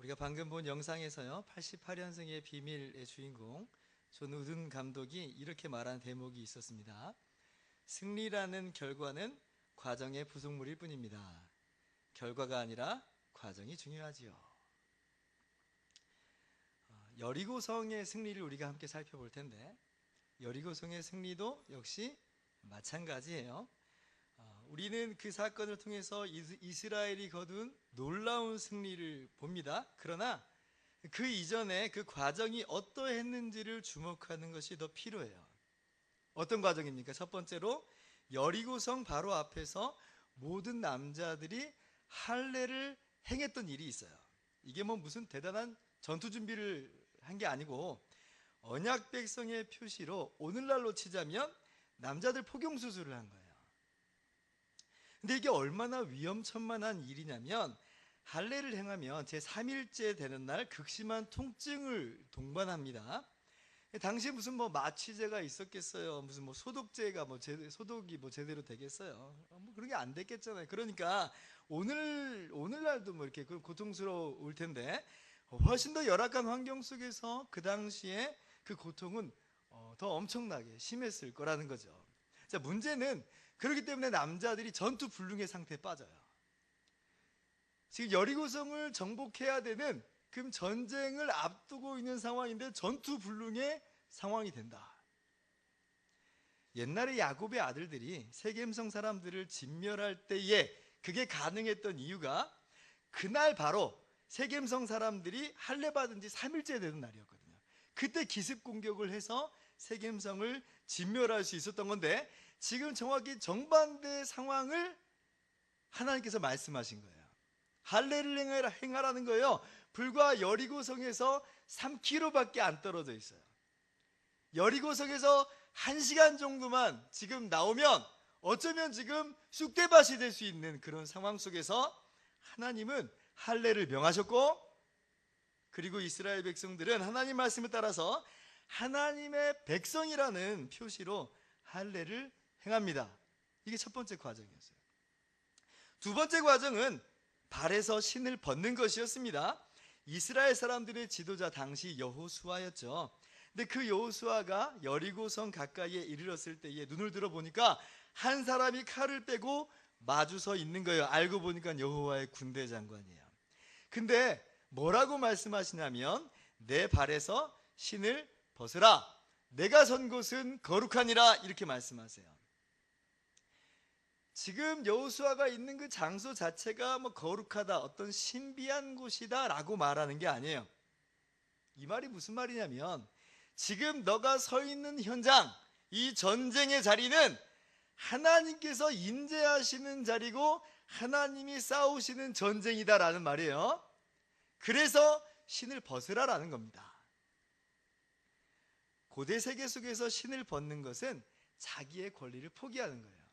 우리가 방금 본 영상에서요, 88년생의 비밀의 주인공 존 우든 감독이 이렇게 말한 대목이 있었습니다. 승리라는 결과는 과정의 부속물일 뿐입니다. 결과가 아니라 과정이 중요하지요. 여리고성의 승리를 우리가 함께 살펴볼 텐데, 여리고성의 승리도 역시 마찬가지예요. 우리는 그 사건을 통해서 이스라엘이 거둔 놀라운 승리를 봅니다. 그러나 그 이전에 그 과정이 어떠했는지를 주목하는 것이 더 필요해요. 어떤 과정입니까? 첫 번째로 여리고성 바로 앞에서 모든 남자들이 할례를 행했던 일이 있어요. 이게 뭐 무슨 대단한 전투 준비를 한 게 아니고 언약 백성의 표시로 오늘날로 치자면 남자들 포경 수술을 한 거예요. 근데 이게 얼마나 위험천만한 일이냐면 할례를 행하면 제3일째 되는 날 극심한 통증을 동반합니다. 당시에 무슨 뭐 마취제가 있었겠어요? 무슨 뭐 소독제가 소독이 제대로 되겠어요? 뭐 그런 게 안 됐겠잖아요. 그러니까 오늘날도 뭐 이렇게 고통스러울 텐데 훨씬 더 열악한 환경 속에서 그 당시에 그 고통은 더 엄청나게 심했을 거라는 거죠. 자, 문제는 그렇기 때문에 남자들이 전투 불능의 상태에 빠져요. 지금 여리고성을 정복해야 되는 그 전쟁을 앞두고 있는 상황인데 전투 불능의 상황이 된다. 옛날에 야곱의 아들들이 세겜성 사람들을 진멸할 때에 그게 가능했던 이유가 그날 바로 세겜성 사람들이 할례 받은 지 3일째 되는 날이었거든요. 그때 기습 공격을 해서 세겜성을 진멸할 수 있었던 건데 지금 정확히 정반대 상황을 하나님께서 말씀하신 거예요. 할례를 행하라는 거예요. 불과 여리고성에서 3km밖에 안 떨어져 있어요. 여리고성에서 1시간 정도만 지금 나오면 어쩌면 지금 쑥대밭이 될 수 있는 그런 상황 속에서 하나님은 할례를 명하셨고, 그리고 이스라엘 백성들은 하나님 말씀에 따라서 하나님의 백성이라는 표시로 할례를 행합니다. 이게 첫 번째 과정이었어요. 두 번째 과정은 발에서 신을 벗는 것이었습니다. 이스라엘 사람들의 지도자 당시 여호수아였죠. 근데 그 여호수아가 여리고성 가까이에 이르렀을 때에 눈을 들어보니까 한 사람이 칼을 빼고 마주서 있는 거예요. 알고 보니까 여호와의 군대 장관이에요. 근데 뭐라고 말씀하시냐면 내 발에서 신을 벗으라. 내가 선 곳은 거룩하니라. 이렇게 말씀하세요. 지금 여호수아가 있는 그 장소 자체가 뭐 거룩하다, 어떤 신비한 곳이다 라고 말하는 게 아니에요. 이 말이 무슨 말이냐면 지금 너가 서 있는 현장, 이 전쟁의 자리는 하나님께서 인재하시는 자리고 하나님이 싸우시는 전쟁이다라는 말이에요. 그래서 신을 벗으라라는 겁니다. 고대 세계 속에서 신을 벗는 것은 자기의 권리를 포기하는 거예요.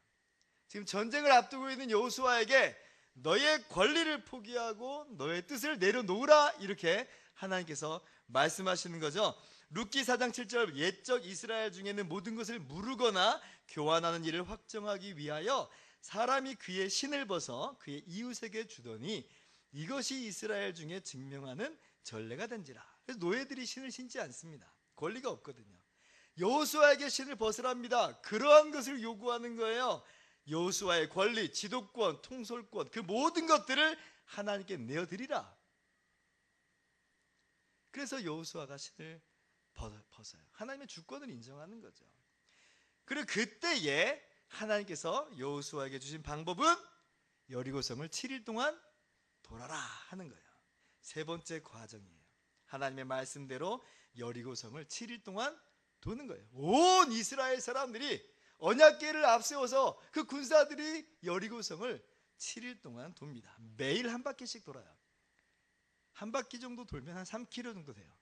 지금 전쟁을 앞두고 있는 여호수아에게 너의 권리를 포기하고 너의 뜻을 내려놓으라, 이렇게 하나님께서 말씀하시는 거죠. 룻기 4장 7절 옛적 이스라엘 중에는 모든 것을 무르거나 교환하는 일을 확정하기 위하여 사람이 그의 신을 벗어 그의 이웃에게 주더니 이것이 이스라엘 중에 증명하는 전례가 된지라. 그래서 노예들이 신을 신지 않습니다. 권리가 없거든요. 여호수아에게 신을 벗으랍니다. 그러한 것을 요구하는 거예요. 여호수아의 권리, 지도권, 통솔권, 그 모든 것들을 하나님께 내어드리라. 그래서 여호수아가 신을 벗어요. 하나님의 주권을 인정하는 거죠. 그리고 그때에 하나님께서 여호수아에게 주신 방법은 여리고성을 7일 동안 돌아라 하는 거예요. 세 번째 과정이에요. 하나님의 말씀대로 여리고성을 7일 동안 도는 거예요. 온 이스라엘 사람들이 언약궤를 앞세워서 그 군사들이 여리고성을 7일 동안 돕니다. 매일 한 바퀴씩 돌아요. 한 바퀴 정도 돌면 한 3km 정도 돼요.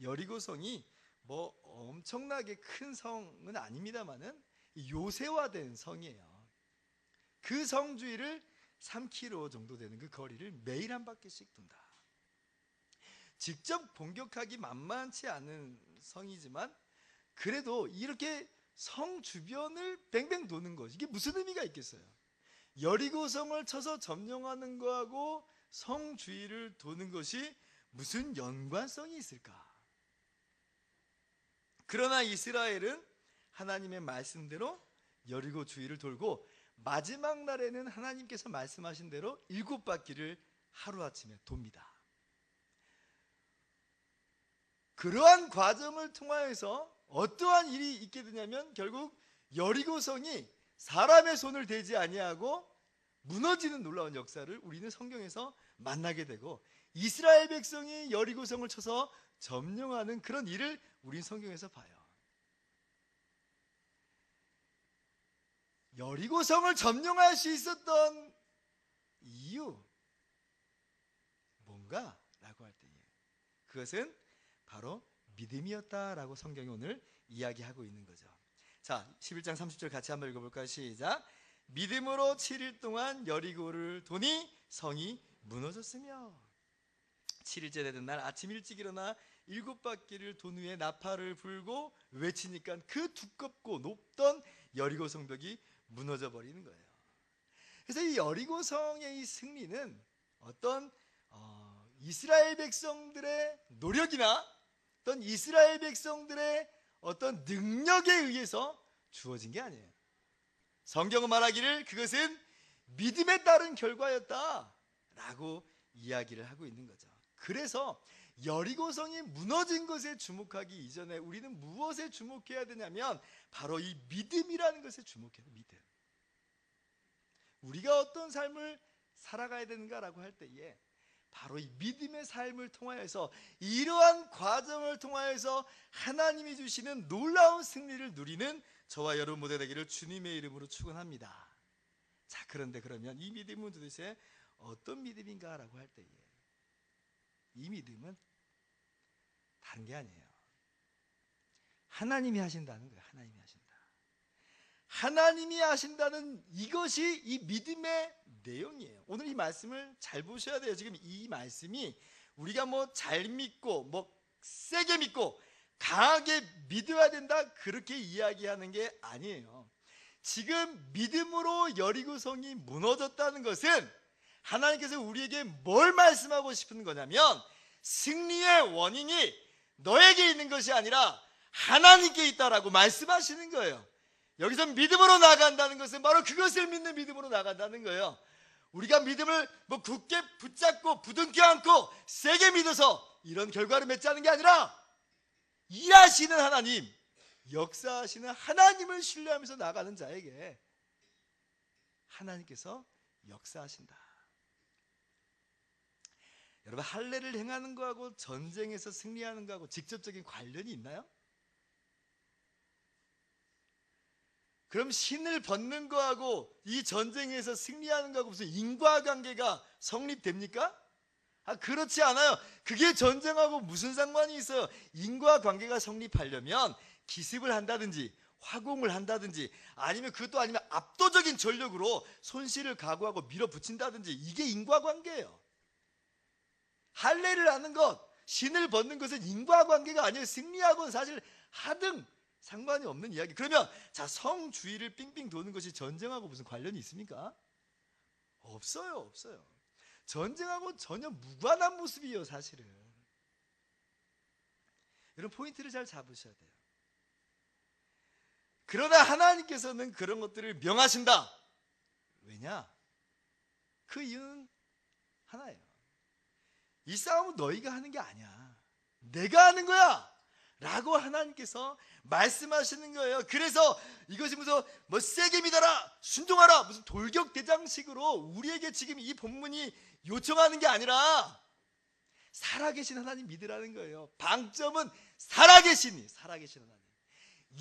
여리고성이 뭐 엄청나게 큰 성은 아닙니다만은 요새화된 성이에요. 그 성 주위를 3km 정도 되는 그 거리를 매일 한 바퀴씩 돈다. 직접 공격하기 만만치 않은 성이지만 그래도 이렇게 성 주변을 뱅뱅 도는 것, 이게 무슨 의미가 있겠어요? 여리고성을 쳐서 점령하는 거하고 성 주위를 도는 것이 무슨 연관성이 있을까? 그러나 이스라엘은 하나님의 말씀대로 여리고 주위를 돌고 마지막 날에는 하나님께서 말씀하신 대로 7바퀴를 하루아침에 돕니다. 그러한 과정을 통하여서 어떠한 일이 있게 되냐면 결국 여리고성이 사람의 손을 대지 아니하고 무너지는 놀라운 역사를 우리는 성경에서 만나게 되고, 이스라엘 백성이 여리고성을 쳐서 점령하는 그런 일을 우리는 성경에서 봐요. 여리고성을 점령할 수 있었던 이유 뭔가? 라고 할 때에 그것은 바로 믿음이었다라고 성경이 오늘 이야기하고 있는 거죠. 자, 11장 30절 같이 한번 읽어볼까요? 시작. 믿음으로 7일 동안 여리고를 도니 성이 무너졌으며, 7일째 되는 날 아침 일찍 일어나 7바퀴를 돈 후에 나팔을 불고 외치니까 그 두껍고 높던 여리고 성벽이 무너져 버리는 거예요. 그래서 이 여리고 성의 이 승리는 어떤 이스라엘 백성들의 노력이나 어떤 이스라엘 백성들의 어떤 능력에 의해서 주어진 게 아니에요. 성경은 말하기를 그것은 믿음에 따른 결과였다라고 이야기를 하고 있는 거죠. 그래서 여리고성이 무너진 것에 주목하기 이전에 우리는 무엇에 주목해야 되냐면 바로 이 믿음이라는 것에 주목해야 돼요. 믿음. 우리가 어떤 삶을 살아가야 되는가라고 할 때에 바로 이 믿음의 삶을 통하여서, 이러한 과정을 통하여서 하나님이 주시는 놀라운 승리를 누리는 저와 여러분 모두 되기를 주님의 이름으로 축원합니다. 자, 그런데 그러면 이 믿음은 도대체 어떤 믿음인가라고 할 때에 이 믿음은 다른 게 아니에요. 하나님이 하신다는 거예요. 하나님이 하신다. 하나님이 하신다는 이것이 이 믿음의 내용이에요. 오늘 이 말씀을 잘 보셔야 돼요. 지금 이 말씀이 우리가 뭐 잘 믿고 뭐 세게 믿고 강하게 믿어야 된다 그렇게 이야기하는 게 아니에요. 지금 믿음으로 여리고성이 무너졌다는 것은 하나님께서 우리에게 뭘 말씀하고 싶은 거냐면 승리의 원인이 너에게 있는 것이 아니라 하나님께 있다라고 말씀하시는 거예요. 여기서 믿음으로 나아간다는 것은 바로 그것을 믿는 믿음으로 나아간다는 거예요. 우리가 믿음을 뭐 굳게 붙잡고 부둥켜 안고 세게 믿어서 이런 결과를 맺자는 게 아니라 일하시는 하나님, 역사하시는 하나님을 신뢰하면서 나아가는 자에게 하나님께서 역사하신다. 여러분, 할례를 행하는 거하고 전쟁에서 승리하는 거하고 직접적인 관련이 있나요? 그럼 신을 벗는 거하고 이 전쟁에서 승리하는 거하고 무슨 인과관계가 성립됩니까? 그렇지 않아요. 그게 전쟁하고 무슨 상관이 있어요? 인과관계가 성립하려면 기습을 한다든지 화공을 한다든지 아니면 그것도 아니면 압도적인 전력으로 손실을 각오하고 밀어붙인다든지, 이게 인과관계예요. 할례를 하는 것, 신을 벗는 것은 인과관계가 아니에요. 승리하고는 사실 하등 상관이 없는 이야기. 그러면 자, 성 주위를 삥삥 도는 것이 전쟁하고 무슨 관련이 있습니까? 없어요. 없어요. 전쟁하고 전혀 무관한 모습이에요, 사실은. 이런 포인트를 잘 잡으셔야 돼요. 그러나 하나님께서는 그런 것들을 명하신다. 왜냐? 그 이유는 하나예요. 이 싸움은 너희가 하는 게 아니야. 내가 하는 거야 라고 하나님께서 말씀하시는 거예요. 그래서 이것이 무슨 뭐 세게 믿어라, 순종하라, 무슨 돌격대장식으로 우리에게 지금 이 본문이 요청하는 게 아니라 살아계신 하나님 믿으라는 거예요. 방점은 살아계신 하나님,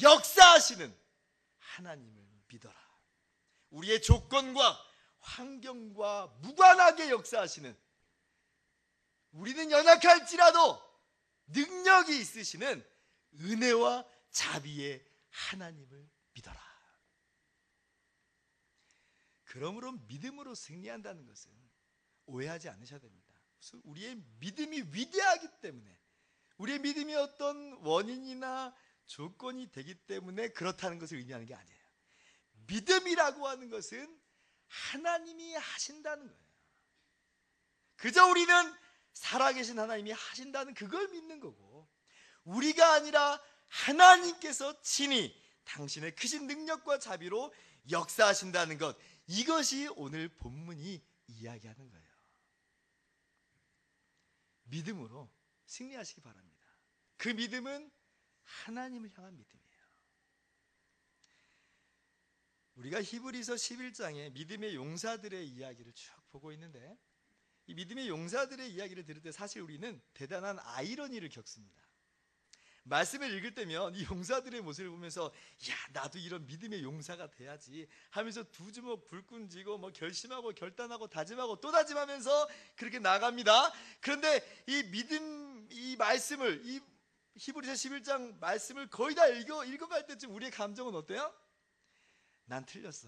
역사하시는 하나님을 믿어라. 우리의 조건과 환경과 무관하게 역사하시는, 우리는 연약할지라도 능력이 있으시는 은혜와 자비의 하나님을 믿어라. 그러므로 믿음으로 승리한다는 것은 오해하지 않으셔야 됩니다. 우리의 믿음이 위대하기 때문에, 우리의 믿음이 어떤 원인이나 조건이 되기 때문에 그렇다는 것을 의미하는 게 아니에요. 믿음이라고 하는 것은 하나님이 하신다는 거예요. 그저 우리는 살아계신 하나님이 하신다는 그걸 믿는 거고, 우리가 아니라 하나님께서 친히 당신의 크신 능력과 자비로 역사하신다는 것, 이것이 오늘 본문이 이야기하는 거예요. 믿음으로 승리하시기 바랍니다. 그 믿음은 하나님을 향한 믿음이에요. 우리가 히브리서 11장에 믿음의 용사들의 이야기를 쭉 보고 있는데, 이 믿음의 용사들의 이야기를 들을 때 사실 우리는 대단한 아이러니를 겪습니다. 말씀을 읽을 때면 이 용사들의 모습을 보면서 야, 나도 이런 믿음의 용사가 돼야지 하면서 두 주먹 불끈 쥐고 결심하고 결단하고 다짐하고 또 다짐하면서 그렇게 나갑니다. 그런데 이 믿음, 이 말씀을, 이 히브리서 11장 말씀을 거의 다 읽어갈 때쯤 우리의 감정은 어때요? 난 틀렸어.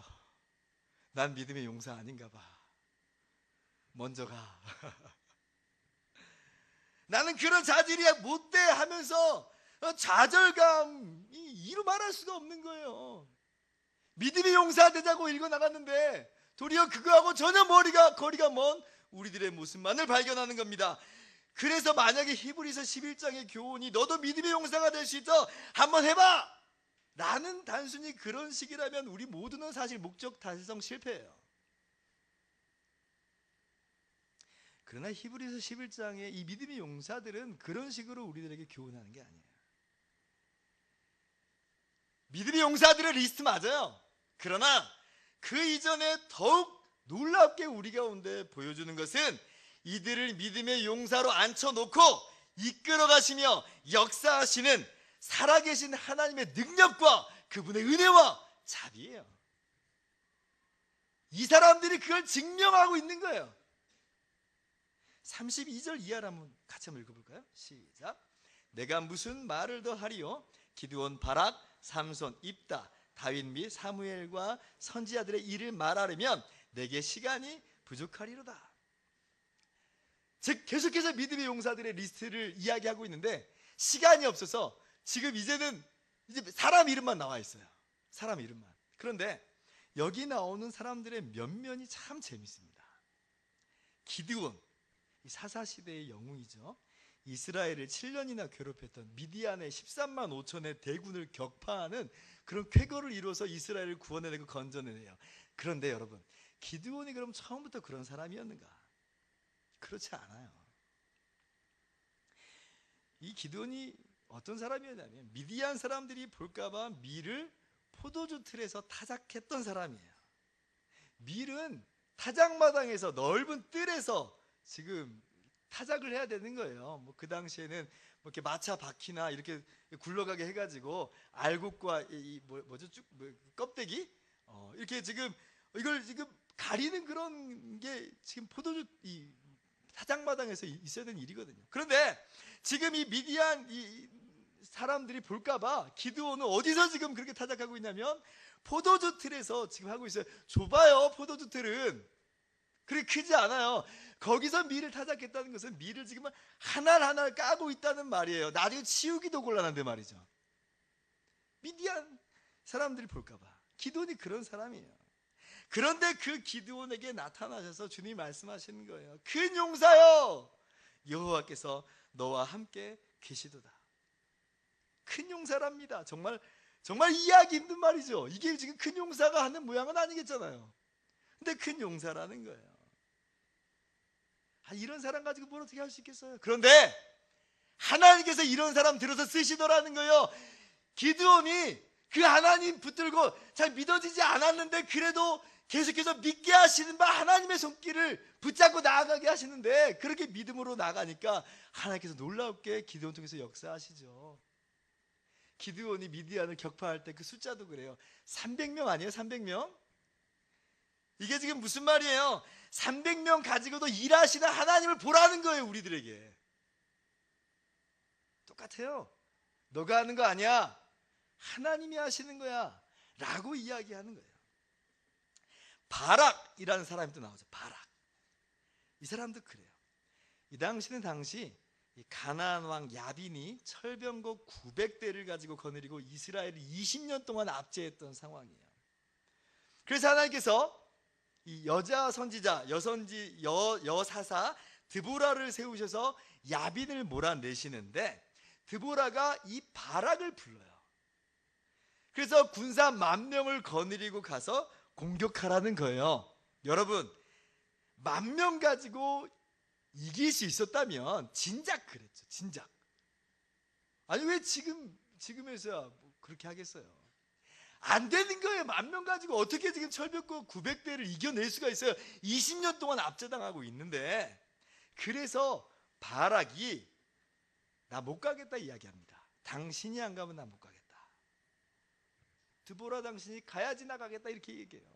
난 믿음의 용사 아닌가 봐. 먼저 가. 나는 그런 자질이 못돼 하면서 좌절감이 이루 말할 수가 없는 거예요. 믿음의 용사 되자고 읽어나갔는데 도리어 그거하고 전혀 거리가 먼 우리들의 모습만을 발견하는 겁니다. 그래서 만약에 히브리서 11장의 교훈이 너도 믿음의 용사가 될 수 있어, 한번 해봐 라는 단순히 그런 식이라면 우리 모두는 사실 목적 달성 실패예요. 그러나 히브리서 11장의 이 믿음의 용사들은 그런 식으로 우리들에게 교훈하는 게 아니에요. 믿음의 용사들의 리스트 맞아요. 그러나 그 이전에 더욱 놀랍게 우리 가운데 보여주는 것은 이들을 믿음의 용사로 앉혀놓고 이끌어가시며 역사하시는 살아계신 하나님의 능력과 그분의 은혜와 자비예요. 이 사람들이 그걸 증명하고 있는 거예요. 32절 이하를 같이 한번 읽어볼까요? 시작. 내가 무슨 말을 더 하리요? 기드온, 바락, 삼손, 입다, 다윗 및 사무엘과 선지자들의 일을 말하려면 내게 시간이 부족하리로다. 즉 계속해서 믿음의 용사들의 리스트를 이야기하고 있는데 시간이 없어서 지금 이제는 사람 이름만 나와 있어요. 사람 이름만. 그런데 여기 나오는 사람들의 면면이 참 재밌습니다. 기드온, 사사시대의 영웅이죠. 이스라엘을 7년이나 괴롭혔던 미디안의 13만 5천의 대군을 격파하는 그런 쾌거를 이루어서 이스라엘을 구원해내고 건져내네요. 그런데 여러분, 기드온이 그럼 처음부터 그런 사람이었는가? 그렇지 않아요. 이 기드온이 어떤 사람이었냐면 미디안 사람들이 볼까봐 밀을 포도주 틀에서 타작했던 사람이에요. 밀은 타작마당에서 넓은 뜰에서 지금 타작을 해야 되는 거예요. 그 당시에는 이렇게 마차 바퀴나 이렇게 굴러가게 해가지고 알곡과 껍데기 이렇게 지금 이걸 지금 가리는 그런 게 지금 포도주 이 타작마당에서 있어야 되는 일이거든요. 그런데 지금 이 미디안 이 사람들이 볼까봐 기드온은 어디서 지금 그렇게 타작하고 있냐면 포도주 틀에서 지금 하고 있어요. 좁아요. 포도주 틀은 그렇게 크지 않아요. 거기서 밀을 타작했다는 것은 밀을 지금 하나하나 까고 있다는 말이에요. 나중에 치우기도 곤란한데 말이죠. 미디안 사람들이 볼까봐. 기드온이 그런 사람이에요. 그런데 그 기드온에게 나타나셔서 주님이 말씀하시는 거예요. 큰 용사여, 여호와께서 너와 함께 계시도다. 큰 용사랍니다. 정말 이해하기 힘든 말이죠. 이게 지금 큰 용사가 하는 모양은 아니겠잖아요. 근데 큰 용사라는 거예요. 이런 사람 가지고 뭘 어떻게 할 수 있겠어요? 그런데 하나님께서 이런 사람 들어서 쓰시더라는 거예요. 기드온이 그 하나님 붙들고 잘 믿어지지 않았는데 그래도 계속해서 믿게 하시는 바 하나님의 손길을 붙잡고 나아가게 하시는데 그렇게 믿음으로 나가니까 하나님께서 놀랍게 기드온 통해서 역사하시죠. 기드온이 미디안을 격파할 때 그 숫자도 그래요. 300명 아니에요? 300명? 이게 지금 무슨 말이에요? 300명 가지고도 일하시는 하나님을 보라는 거예요. 우리들에게 똑같아요. 너가 하는 거 아니야, 하나님이 하시는 거야 라고 이야기하는 거예요. 바락이라는 사람이 또 나오죠. 바락. 이 사람도 그래요. 이 당시 이 가나안 왕 야빈이 철병거 900대를 가지고 거느리고 이스라엘을 20년 동안 압제했던 상황이에요. 그래서 하나님께서 이 여자 선지자, 여사사 드보라를 세우셔서 야빈을 몰아내시는데 드보라가 이 바락을 불러요. 그래서 군사 10,000명을 거느리고 가서 공격하라는 거예요. 여러분, 10,000명 가지고 이길 수 있었다면 진작 그랬죠. 진작. 아니 왜 지금에서야 뭐 그렇게 하겠어요? 안 되는 거예요. 10,000명 가지고 어떻게 지금 철벽고 900대를 이겨낼 수가 있어요? 20년 동안 압제당하고 있는데. 그래서 바락이 나 못 가겠다 이야기합니다. 당신이 안 가면 나 못 가겠다. 드보라 당신이 가야지 나가겠다 이렇게 얘기해요.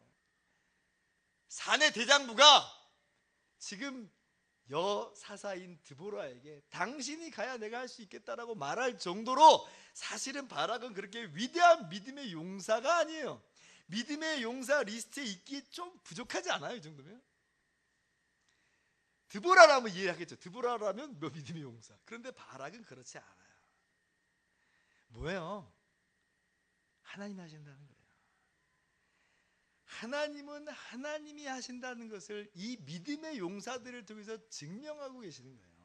사내 대장부가 지금 여사사인 드보라에게 당신이 가야 내가 할 수 있겠다라고 말할 정도로 사실은 바락은 그렇게 위대한 믿음의 용사가 아니에요. 믿음의 용사 리스트에 있기 좀 부족하지 않아요? 이 정도면? 드보라라면 이해하겠죠. 드보라라면 뭐 믿음의 용사. 그런데 바락은 그렇지 않아요. 뭐예요? 하나님이 하신다는 거예요. 하나님은 하나님이 하신다는 것을 이 믿음의 용사들을 통해서 증명하고 계시는 거예요.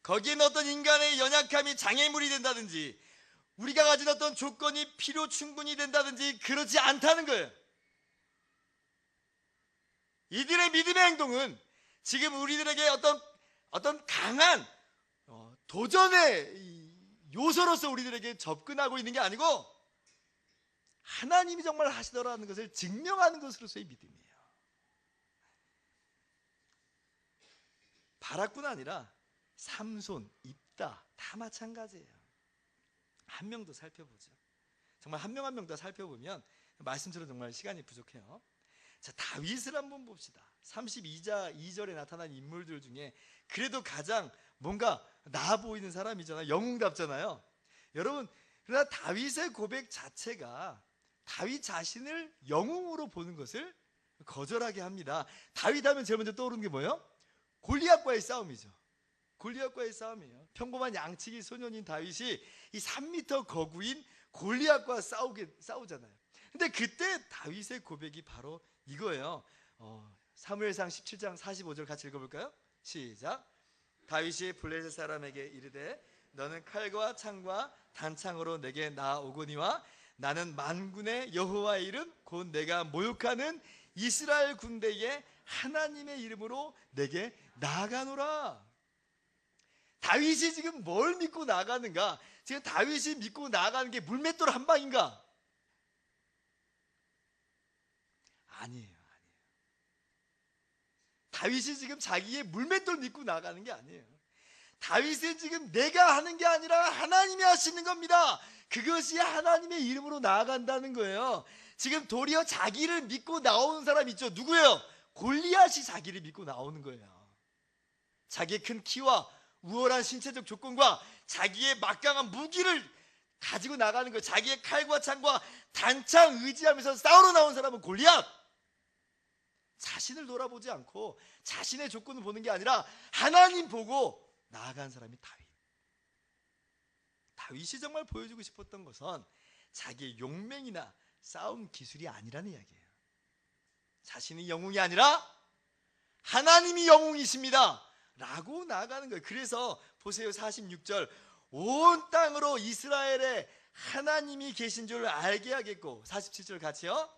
거기에는 어떤 인간의 연약함이 장애물이 된다든지 우리가 가진 어떤 조건이 필요 충분히 된다든지 그렇지 않다는 거예요. 이들의 믿음의 행동은 지금 우리들에게 어떤 강한 도전의 요소로서 우리들에게 접근하고 있는 게 아니고 하나님이 정말 하시더라는 것을 증명하는 것으로서의 믿음이에요. 바락뿐 아니라 삼손, 입다 다 마찬가지예요. 한 명 더 살펴보죠. 정말 한 명 한 명 더 살펴보면 말씀처럼 정말 시간이 부족해요. 자, 다윗을 한번 봅시다. 32절에 나타난 인물들 중에 그래도 가장 뭔가 나아 보이는 사람이잖아요. 영웅답잖아요. 여러분, 그러나 다윗의 고백 자체가 다윗 자신을 영웅으로 보는 것을 거절하게 합니다. 다윗 하면 제일 먼저 떠오르는 게 뭐예요? 골리앗과의 싸움이죠. 골리앗과의 싸움이에요. 평범한 양치기 소년인 다윗이 이 3m 거구인 골리앗과 싸우잖아요. 근데 그때 다윗의 고백이 바로 이거예요. 사무엘상 17장 45절 같이 읽어볼까요? 시작. 다윗이 블레셋 사람에게 이르되 너는 칼과 창과 단창으로 내게 나아오거니와 나는 만군의 여호와의 이름 곧 내가 모욕하는 이스라엘 군대의 하나님의 이름으로 내게 나아가노라. 다윗이 지금 뭘 믿고 나가는가? 지금 다윗이 믿고 나가는 게 물맷돌 한 방인가? 아니에요. 다윗이 지금 자기의 물맷돌 믿고 나가는 게 아니에요. 다윗은 지금 내가 하는 게 아니라 하나님이 하시는 겁니다. 그것이 하나님의 이름으로 나아간다는 거예요. 지금 도리어 자기를 믿고 나오는 사람 있죠. 누구예요? 골리앗이 자기를 믿고 나오는 거예요. 자기의 큰 키와 우월한 신체적 조건과 자기의 막강한 무기를 가지고 나가는 거예요. 자기의 칼과 창과 단창 의지하면서 싸우러 나온 사람은 골리앗. 자신을 돌아보지 않고 자신의 조건을 보는 게 아니라 하나님 보고 나아간 사람이 다윗. 다윗이 정말 보여주고 싶었던 것은 자기의 용맹이나 싸움 기술이 아니라는 이야기예요. 자신이 영웅이 아니라 하나님이 영웅이십니다 라고 나아가는 거예요. 그래서 보세요. 46절 온 땅으로 이스라엘에 하나님이 계신 줄 알게 하겠고 47절 같이요.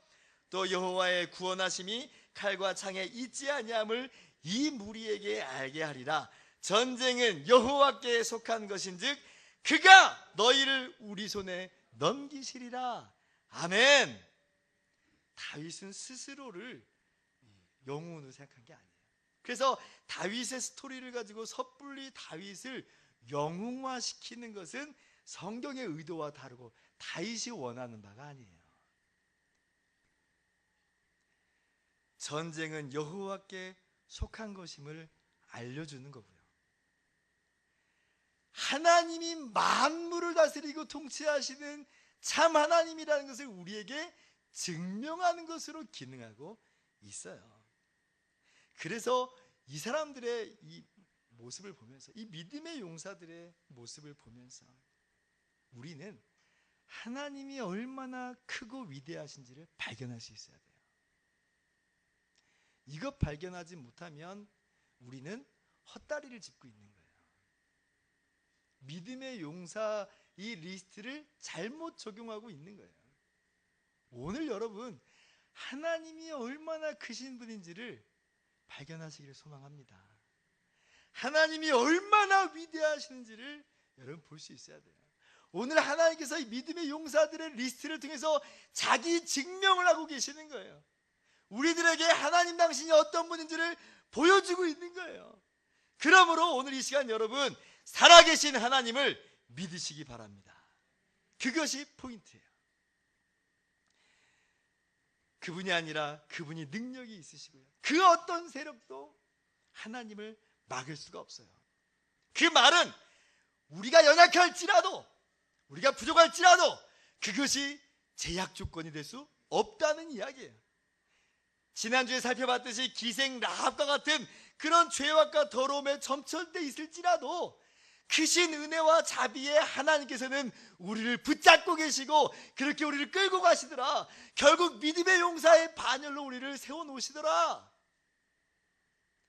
또 여호와의 구원하심이 칼과 창에 있지 아니함을 이 무리에게 알게 하리라. 전쟁은 여호와께 속한 것인즉 그가 너희를 우리 손에 넘기시리라. 아멘. 다윗은 스스로를 영웅으로 생각한 게 아니에요. 그래서 다윗의 스토리를 가지고 섣불리 다윗을 영웅화시키는 것은 성경의 의도와 다르고 다윗이 원하는 바가 아니에요. 전쟁은 여호와께 속한 것임을 알려주는 거고요. 하나님이 만물을 다스리고 통치하시는 참 하나님이라는 것을 우리에게 증명하는 것으로 기능하고 있어요. 그래서 이 사람들의 이 모습을 보면서, 이 믿음의 용사들의 모습을 보면서 우리는 하나님이 얼마나 크고 위대하신지를 발견할 수 있어야 돼요. 이것 발견하지 못하면 우리는 헛다리를 짚고 있는 거예요. 믿음의 용사 이 리스트를 잘못 적용하고 있는 거예요. 오늘 여러분, 하나님이 얼마나 크신 분인지를 발견하시기를 소망합니다. 하나님이 얼마나 위대하시는지를 여러분 볼 수 있어야 돼요. 오늘 하나님께서 이 믿음의 용사들의 리스트를 통해서 자기 증명을 하고 계시는 거예요. 우리들에게 하나님 당신이 어떤 분인지를 보여주고 있는 거예요. 그러므로 오늘 이 시간 여러분, 살아계신 하나님을 믿으시기 바랍니다. 그것이 포인트예요. 그분이 아니라 그분이 능력이 있으시고요, 그 어떤 세력도 하나님을 막을 수가 없어요. 그 말은 우리가 연약할지라도, 우리가 부족할지라도 그것이 제약 조건이 될 수 없다는 이야기예요. 지난주에 살펴봤듯이 기생 라합과 같은 그런 죄악과 더러움에 점철돼 있을지라도 크신 은혜와 자비의 하나님께서는 우리를 붙잡고 계시고 그렇게 우리를 끌고 가시더라. 결국 믿음의 용사의 반열로 우리를 세워놓으시더라.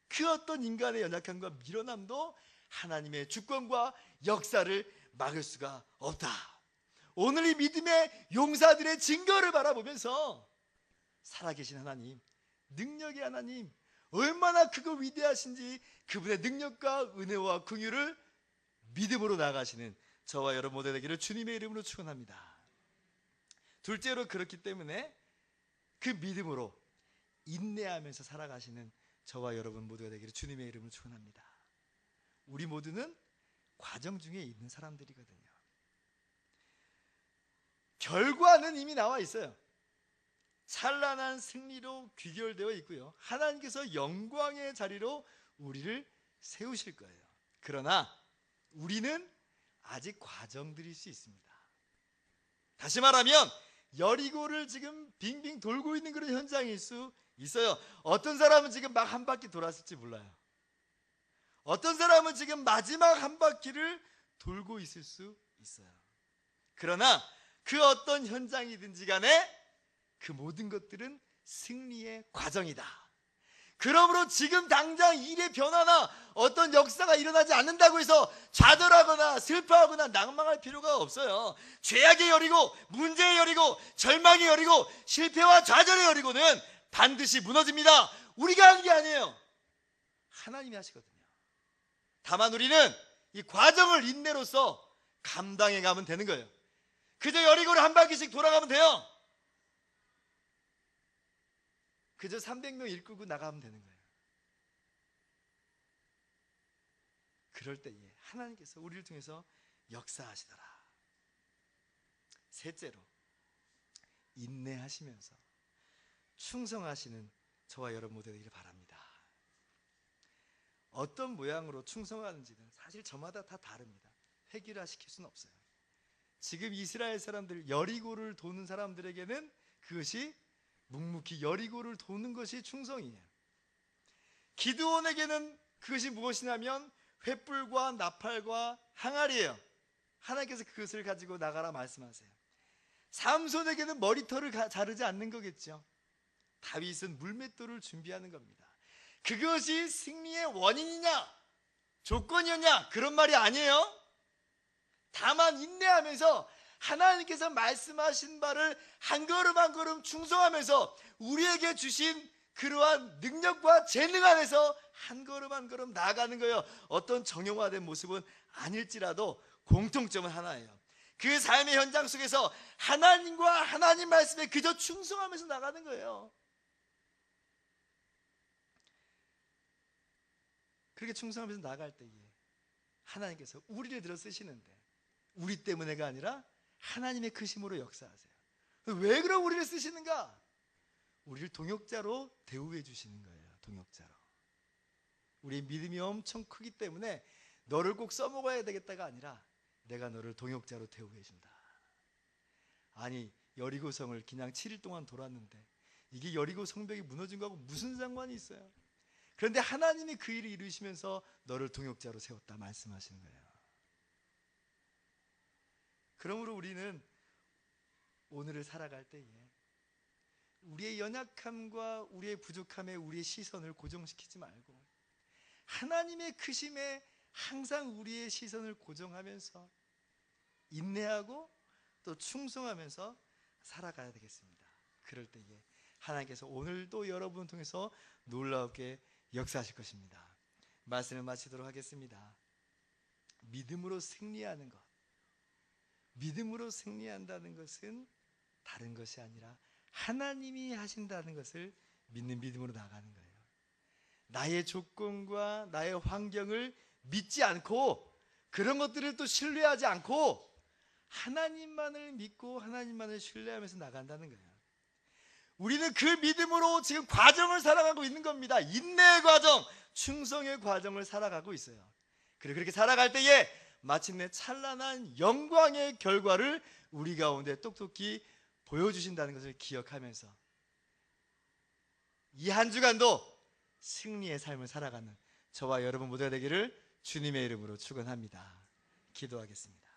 그 어떤 인간의 연약함과 미련함도 하나님의 주권과 역사를 막을 수가 없다. 오늘 이 믿음의 용사들의 증거를 바라보면서 살아계신 하나님, 능력의 하나님, 얼마나 크고 위대하신지 그분의 능력과 은혜와 긍휼을 믿음으로 나아가시는 저와 여러분 모두 되기를 주님의 이름으로 축원합니다. 둘째로, 그렇기 때문에 그 믿음으로 인내하면서 살아가시는 저와 여러분 모두가 되기를 주님의 이름으로 축원합니다. 우리 모두는 과정 중에 있는 사람들이거든요. 결과는 이미 나와 있어요. 찬란한 승리로 귀결되어 있고요, 하나님께서 영광의 자리로 우리를 세우실 거예요. 그러나 우리는 아직 과정들일 수 있습니다. 다시 말하면 여리고를 지금 빙빙 돌고 있는 그런 현장일 수 있어요. 어떤 사람은 지금 막 한 바퀴 돌았을지 몰라요. 어떤 사람은 지금 마지막 한 바퀴를 돌고 있을 수 있어요. 그러나 그 어떤 현장이든지 간에 그 모든 것들은 승리의 과정이다. 그러므로 지금 당장 일의 변화나 어떤 역사가 일어나지 않는다고 해서 좌절하거나 슬퍼하거나 낭망할 필요가 없어요. 죄악의 여리고, 문제의 여리고, 절망의 여리고, 실패와 좌절의 여리고는 반드시 무너집니다. 우리가 한 게 아니에요. 하나님이 하시거든요. 다만 우리는 이 과정을 인내로서 감당해 가면 되는 거예요. 그저 여리고를 한 바퀴씩 돌아가면 돼요. 그저 300명 일끌고 나가면 되는 거예요. 그럴 때에 하나님께서 우리를 통해서 역사하시더라. 셋째로, 인내하시면서 충성하시는 저와 여러분 모두 되기를 바랍니다. 어떤 모양으로 충성하는지는 사실 저마다 다 다릅니다. 획일화시킬 수는 없어요. 지금 이스라엘 사람들, 여리고를 도는 사람들에게는 그것이 묵묵히 여리고를 도는 것이 충성이에요. 기드온에게는 그것이 무엇이냐면 횃불과 나팔과 항아리예요. 하나님께서 그것을 가지고 나가라 말씀하세요. 삼손에게는 머리털을 자르지 않는 거겠죠. 다윗은 물맷돌을 준비하는 겁니다. 그것이 승리의 원인이냐, 조건이었냐, 그런 말이 아니에요. 다만 인내하면서 하나님께서 말씀하신 바를 한 걸음 한 걸음 충성하면서 우리에게 주신 그러한 능력과 재능 안에서 한 걸음 한 걸음 나아가는 거예요. 어떤 정형화된 모습은 아닐지라도 공통점은 하나예요. 그 삶의 현장 속에서 하나님과 하나님 말씀에 그저 충성하면서 나가는 거예요. 그렇게 충성하면서 나갈 때에 하나님께서 우리를 들어 쓰시는데, 우리 때문에가 아니라 하나님의 크심으로 역사하세요. 왜 그럼 우리를 쓰시는가? 우리를 동역자로 대우해 주시는 거예요. 동역자로. 우리의 믿음이 엄청 크기 때문에 너를 꼭 써먹어야 되겠다가 아니라 내가 너를 동역자로 대우해 준다. 아니, 여리고성을 그냥 7일 동안 돌았는데 이게 여리고 성벽이 무너진 거하고 무슨 상관이 있어요? 그런데 하나님이 그 일을 이루시면서 너를 동역자로 세웠다 말씀하시는 거예요. 그러므로 우리는 오늘을 살아갈 때에 우리의 연약함과 우리의 부족함에 우리의 시선을 고정시키지 말고 하나님의 크심에 항상 우리의 시선을 고정하면서 인내하고 또 충성하면서 살아가야 되겠습니다. 그럴 때에 하나님께서 오늘도 여러분을 통해서 놀랍게 역사하실 것입니다. 말씀을 마치도록 하겠습니다. 믿음으로 승리하는 것, 믿음으로 승리한다는 것은 다른 것이 아니라 하나님이 하신다는 것을 믿는 믿음으로 나가는 거예요. 나의 조건과 나의 환경을 믿지 않고 그런 것들을 또 신뢰하지 않고 하나님만을 믿고 하나님만을 신뢰하면서 나간다는 거예요. 우리는 그 믿음으로 지금 과정을 살아가고 있는 겁니다. 인내의 과정, 충성의 과정을 살아가고 있어요. 그리고 그렇게 살아갈 때에 마침내 찬란한 영광의 결과를 우리 가운데 똑똑히 보여주신다는 것을 기억하면서 이 한 주간도 승리의 삶을 살아가는 저와 여러분 모두가 되기를 주님의 이름으로 축원합니다. 기도하겠습니다.